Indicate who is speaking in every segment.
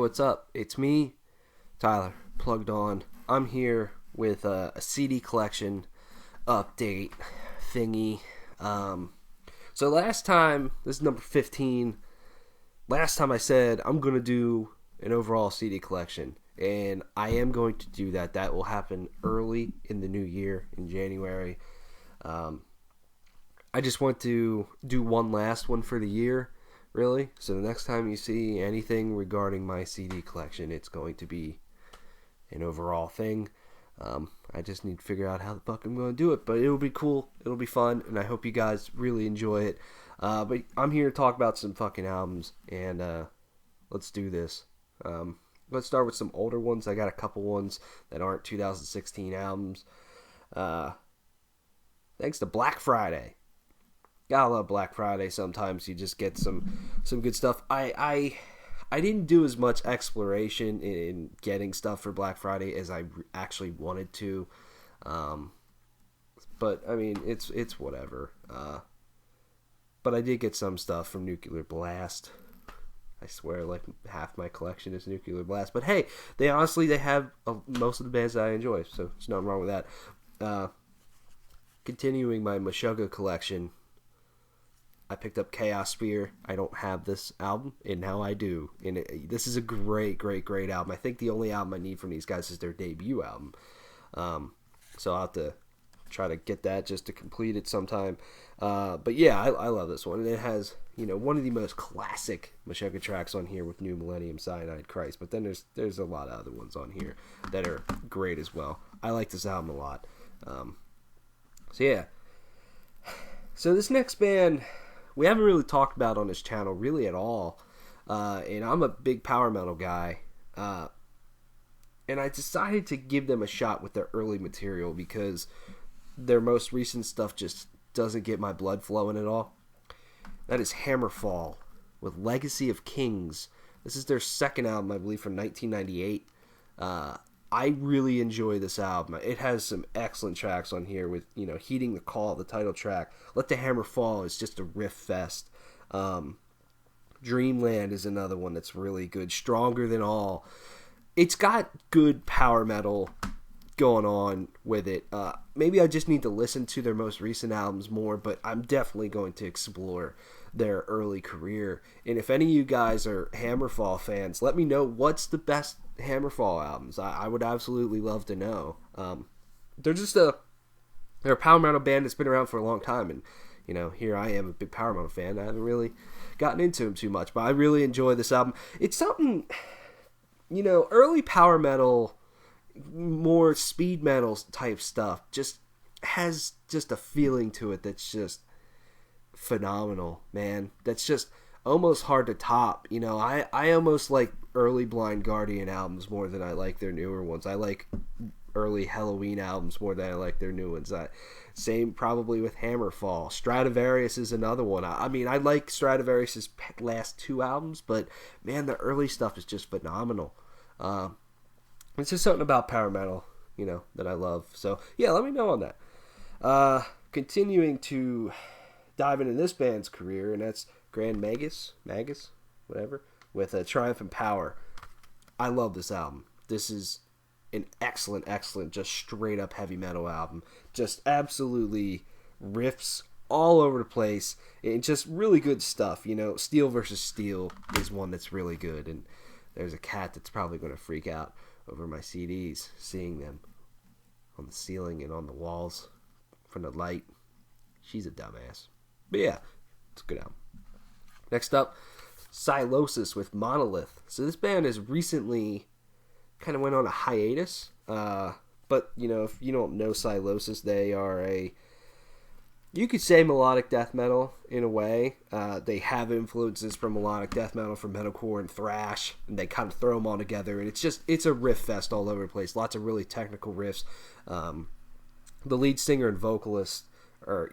Speaker 1: what's up? It's me, Tyler, plugged on. I'm here with a CD collection update thingy. So last time, this is number 15. Last time I said I'm going to do an overall CD collection, and I am going to do that. That will happen early in the new year, in January. I just want to do one last one for the year, really. So the next time you see anything regarding my CD collection, it's going to be an overall thing. I just need to figure out how the fuck I'm going to do it, but it'll be cool, it'll be fun, and I hope you guys really enjoy it. But I'm here to talk about some fucking albums, and let's do this. Let's start with some older ones. I got a couple ones that aren't 2016 albums. Thanks to Black Friday. Gotta love Black Friday. Sometimes you just get some good stuff. I didn't do as much exploration in getting stuff for Black Friday as I actually wanted to. But I mean, it's whatever. But I did get some stuff from Nuclear Blast. I swear, like, half my collection is Nuclear Blast. But hey, they have most of the bands that I enjoy, so there's nothing wrong with that. Continuing my Meshuggah collection, I picked up Chaos Spear. I don't have this album, and now I do. And this is a great album. I think the only album I need from these guys is their debut album. So I'll have to try to get that just to complete it sometime. But yeah, I love this one. And it has, one of the most classic Meshuggah tracks on here with New Millennium, Cyanide Christ. But then there's a lot of other ones on here that are great as well. I like this album a lot. So yeah. So this next band, we haven't really talked about on this channel really at all. And I'm a big power metal guy. And I decided to give them a shot with their early material because their most recent stuff just doesn't get my blood flowing at all. That is Hammerfall with Legacy of Kings. This is their second album, I believe, from 1998. I really enjoy this album. It has some excellent tracks on here with, Heeding the Call, the title track. Let the Hammer Fall is just a riff fest. Dreamland is another one that's really good. Stronger Than All. It's got good power metal going on with it. Maybe I just need to listen to their most recent albums more, but I'm definitely going to explore their early career. And if any of you guys are Hammerfall fans, let me know what's the best Hammerfall albums. I would absolutely love to know. They're a power metal band that's been around for a long time, and here I am, a big power metal fan. I haven't really gotten into them too much, but I really enjoy this album. It's something, early power metal, more speed metal type stuff just has just a feeling to it that's just phenomenal, man. That's just almost hard to top. I almost like early Blind Guardian albums more than I like their newer ones. I like early Halloween albums more than I like their new ones. Same probably with Hammerfall. Stratovarius is another one. I mean, I like Stratovarius' last two albums, but man, the early stuff is just phenomenal. It's just something about power metal, that I love. So yeah, let me know on that. Continuing to dive into this band's career, and that's Grand Magus, whatever, with Triumph and Power. I love this album. This is an excellent, just straight up heavy metal album. Just absolutely riffs all over the place, and just really good stuff. Steel versus Steel is one that's really good, and there's a cat that's probably going to freak out over my CDs, seeing them on the ceiling and on the walls from the light. She's a dumbass. But yeah, it's a good album. Next up, Sylosis with Monolith. So this band has recently kind of went on a hiatus. But, if you don't know Sylosis, they are you could say melodic death metal in a way. They have influences from melodic death metal, from metalcore and thrash, and they kind of throw them all together, and it's a riff fest all over the place. Lots of really technical riffs. The lead singer and vocalist, or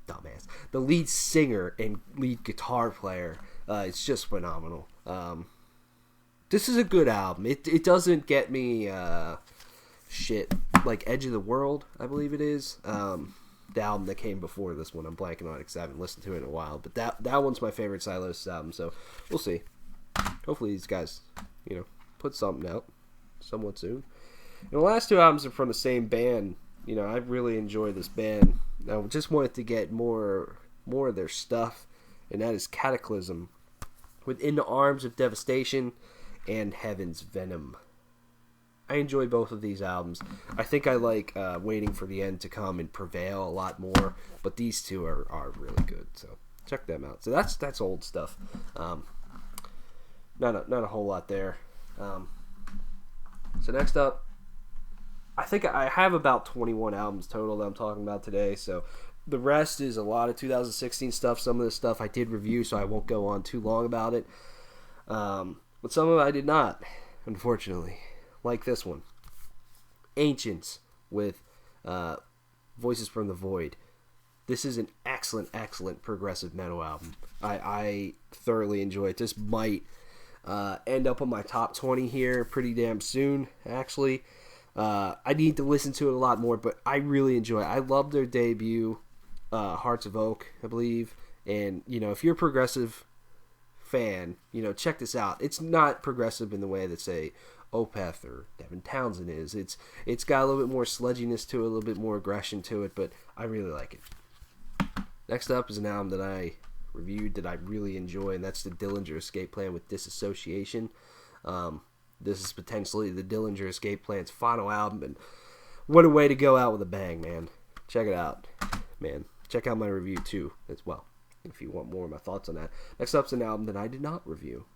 Speaker 1: dumbass, the lead singer and lead guitar player, it's just phenomenal. This is a good album. It doesn't get me shit like Edge of the World, I believe it is. The album that came before this one, I'm blanking on it because I haven't listened to it in a while. But that one's my favorite Sylosis album, so we'll see. hopefully these guys, put something out somewhat soon. And the last two albums are from the same band. I really enjoy this band. I just wanted to get more of their stuff, and that is Cataclysm, Within the Arms of Devastation, and Heaven's Venom. I enjoy both of these albums. I think I like Waiting for the End to Come and Prevail a lot more, but these two are really good. So check them out. So that's old stuff. Not a whole lot there. So next up, I think I have about 21 albums total that I'm talking about today. So the rest is a lot of 2016 stuff. Some of the stuff I did review, so I won't go on too long about it. But some of it I did not, unfortunately. Like this one, Ancients with Voices from the Void. This is an excellent progressive metal album. I thoroughly enjoy it. This might end up on my top 20 here pretty damn soon, actually. I need to listen to it a lot more, but I really enjoy it. I love their debut, Hearts of Oak, I believe. And, if you're a progressive fan, check this out. It's not progressive in the way that, say, Opeth or Devin Townsend is. It's got a little bit more sludginess to it, a little bit more aggression to it, but I really like it. Next up is an album that I reviewed that I really enjoy, and that's the Dillinger Escape Plan with Disassociation. This is potentially the Dillinger Escape Plan's final album, and what a way to go out with a bang, man. Check it out, man. Check out my review too as well if you want more of my thoughts on that. Next up's an album that I did not review.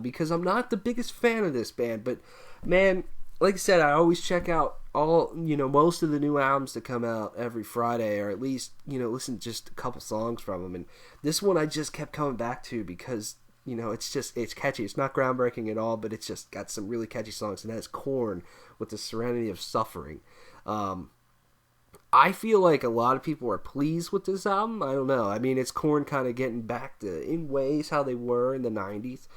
Speaker 1: Because I'm not the biggest fan of this band, but man, like I said, I always check out all, most of the new albums that come out every Friday, or at least, listen to just a couple songs from them. And this one I just kept coming back to because, it's catchy. It's not groundbreaking at all, but it's just got some really catchy songs, and that is Korn with The Serenity of Suffering. I feel like a lot of people are pleased with this album. I don't know. I mean, it's Korn kind of getting back to, in ways, how they were in the 90s.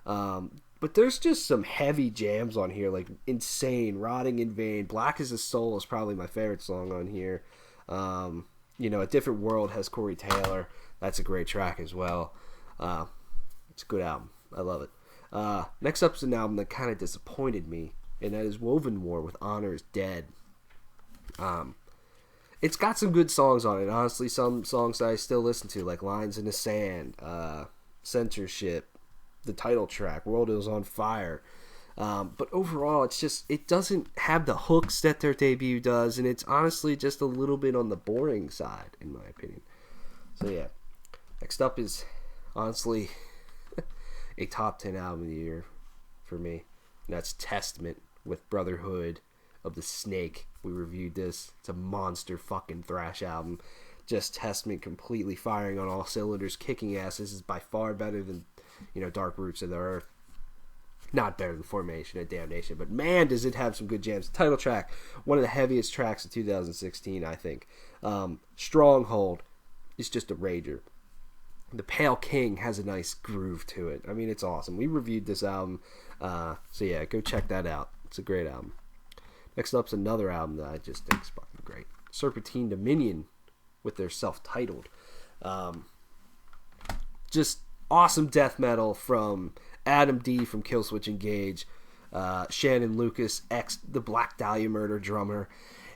Speaker 1: But there's just some heavy jams on here, like Insane, Rotting in Vain, Black as a Soul is probably my favorite song on here. A Different World has Corey Taylor. That's a great track as well. It's a good album. I love it. Next up is an album that kind of disappointed me, and that is Woven War with Honor is Dead. It's got some good songs on it. Honestly, some songs that I still listen to, like Lines in the Sand, Censorship, the title track, World is on Fire. But overall, it doesn't have the hooks that their debut does, and it's honestly just a little bit on the boring side, in my opinion. So yeah, next up is, honestly, a top 10 album of the year for me, and that's Testament with Brotherhood of the Snake. We reviewed this. It's a monster fucking thrash album. Just Testament completely firing on all cylinders, kicking ass. This is by far better than Dark Roots of the Earth. Not better than Formation and Damnation, but man, does it have some good jams. The title track, one of the heaviest tracks of 2016, I think. Stronghold is just a rager. The Pale King has a nice groove to it. I mean, it's awesome. We reviewed this album, so yeah, go check that out. It's a great album. Next up's another album that I just think is fucking great. Serpentine Dominion with their self-titled. Just awesome death metal from Adam D from Killswitch Engage, Shannon Lucas, the Black Dahlia Murder drummer,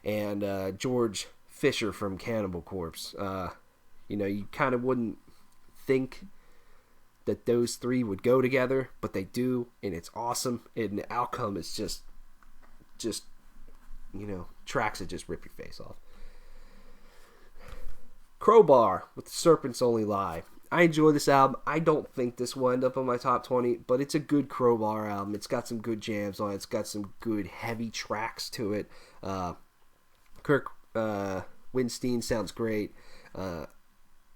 Speaker 1: and George Fisher from Cannibal Corpse. You kind of wouldn't think that those three would go together, but they do, and it's awesome. And the outcome is just tracks that just rip your face off. Crowbar with The Serpents Only Lie. I enjoy this album. I don't think this will end up on my top 20, but it's a good Crowbar album. It's got some good jams on it. It's got some good heavy tracks to it. Kirk Winstein sounds great.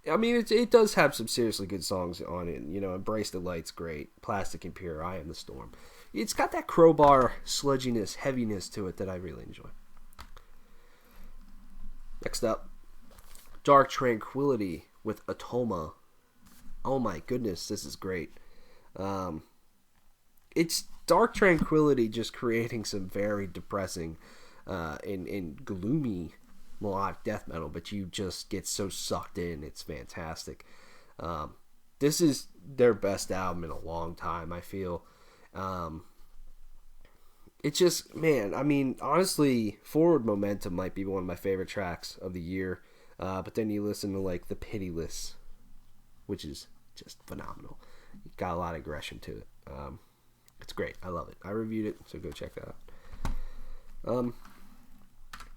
Speaker 1: It does have some seriously good songs on it. Embrace the Light's great. Plastic and Pure, I Am the Storm. It's got that Crowbar sludginess, heaviness to it that I really enjoy. Next up, Dark Tranquillity with Atoma. Oh my goodness, this is great. It's Dark Tranquillity just creating some very depressing and gloomy melodic death metal, but you just get so sucked in. It's fantastic. This is their best album in a long time, I feel. Um, it just, man, I mean, honestly, Forward Momentum might be one of my favorite tracks of the year. But then you listen to like The Pitiless, which is just phenomenal. Got a lot of aggression to it. It's great. I love it. I reviewed it, so go check that out.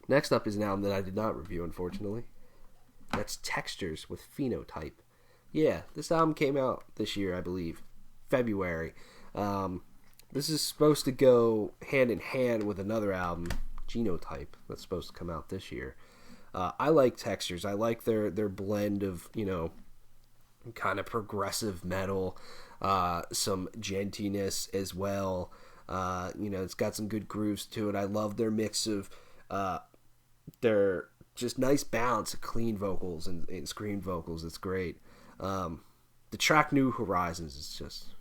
Speaker 1: Next up is an album that I did not review, unfortunately. That's Textures with Phenotype. Yeah, this album came out this year, I believe. February. This is supposed to go hand in hand with another album, Genotype, that's supposed to come out this year. I like Textures. I like their blend of, kind of progressive metal, some gentiness as well. It's got some good grooves to it. I love their mix of their just nice balance of clean vocals and screamed vocals. It's great. The track New Horizons is just,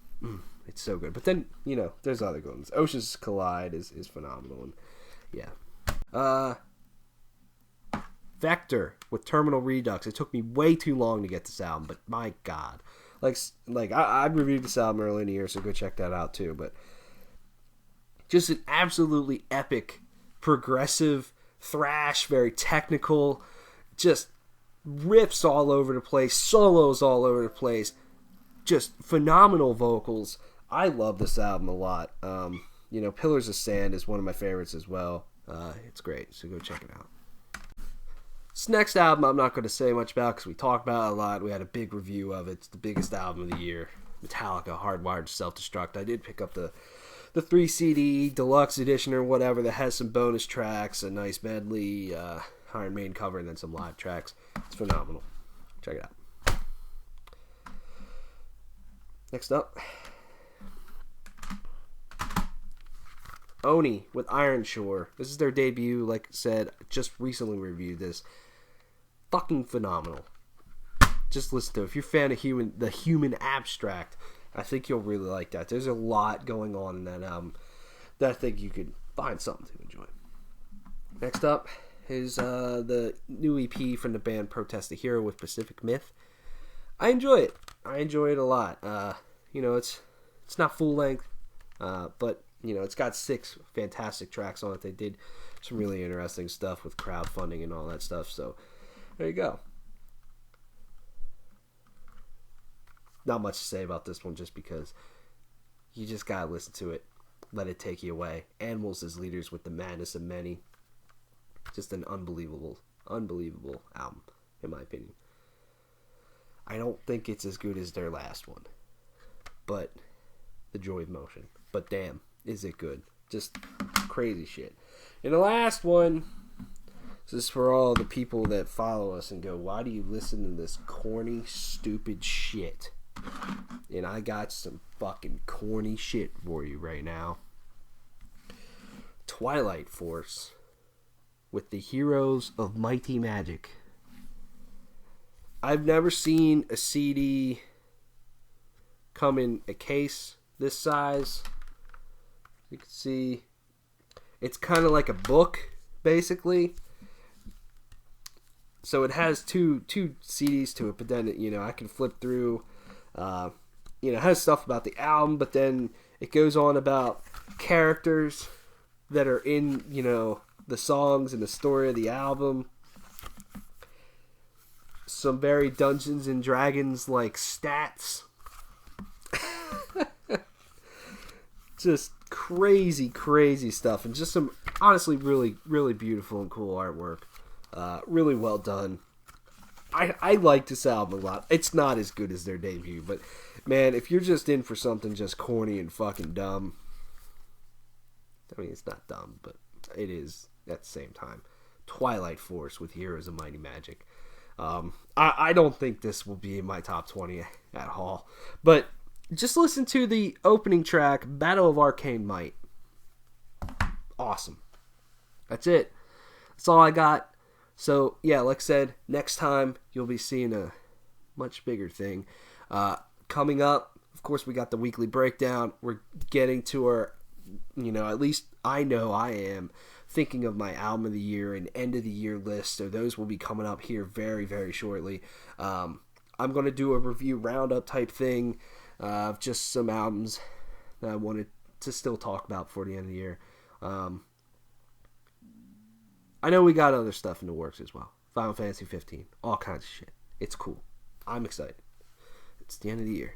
Speaker 1: it's so good. But then, there's other good ones. Oceans Collide is phenomenal. And yeah. Vector with Terminal Redux. It took me way too long to get this album, but my God. I reviewed this album early in the year, so go check that out too. But just an absolutely epic, progressive thrash, very technical, just riffs all over the place, solos all over the place, just phenomenal vocals. I love this album a lot. Pillars of Sand is one of my favorites as well. It's great, so go check it out. This next album I'm not going to say much about because we talked about it a lot. We had a big review of it. It's the biggest album of the year. Metallica, Hardwired to Self-Destruct. I did pick up the 3 CD deluxe edition or whatever that has some bonus tracks, a nice medley, Iron Maiden cover, and then some live tracks. It's phenomenal. Check it out. Next up, Oni with Ironshore. This is their debut. Like I said, just recently reviewed this. Fucking phenomenal. Just listen to it. If you're a fan of the Human Abstract, I think you'll really like that. There's a lot going on in that album that I think you could find something to enjoy. Next up is the new EP from the band Protest the Hero with Pacific Myth. I enjoy it. I enjoy it a lot. It's not full length, but it's got 6 fantastic tracks on it. They did some really interesting stuff with crowdfunding and all that stuff. So there you go. Not much to say about this one just because you just gotta listen to it. Let it take you away. Animals as Leaders with the Madness of Many. Just an unbelievable album, in my opinion. I don't think it's as good as their last one. But The Joy of Motion. But damn, is it good. Just crazy shit. And the last one, this is for all the people that follow us and go, why do you listen to this corny, stupid shit? And I got some fucking corny shit for you right now. Twilight Force with the Heroes of Mighty Magic. I've never seen a CD come in a case this size. You can see it's kind of like a book, basically. So it has two CDs to it, but then I can flip through. It has stuff about the album, but then it goes on about characters that are in the songs and the story of the album. Some very Dungeons and Dragons like stats. Just crazy stuff, and just some honestly really beautiful and cool artwork. Really well done. I like this album a lot. It's not as good as their debut, but man, if you're just in for something just corny and fucking dumb, I mean, it's not dumb, but it is at the same time. Twilight Force with Heroes of Mighty Magic. I don't think this will be in my top 20 at all, but just listen to the opening track, Battle of Arcane Might. Awesome. That's it. That's all I got. So, yeah, like I said, next time you'll be seeing a much bigger thing. Coming up, of course, we got the weekly breakdown. We're getting to our, at least I know I am thinking of my album of the year and end of the year list. So those will be coming up here very, very shortly. I'm going to do a review roundup type thing of just some albums that I want to to still talk about before the end of the year. I know we got other stuff in the works as well. Final Fantasy 15, all kinds of shit. It's cool. I'm excited. It's the end of the year.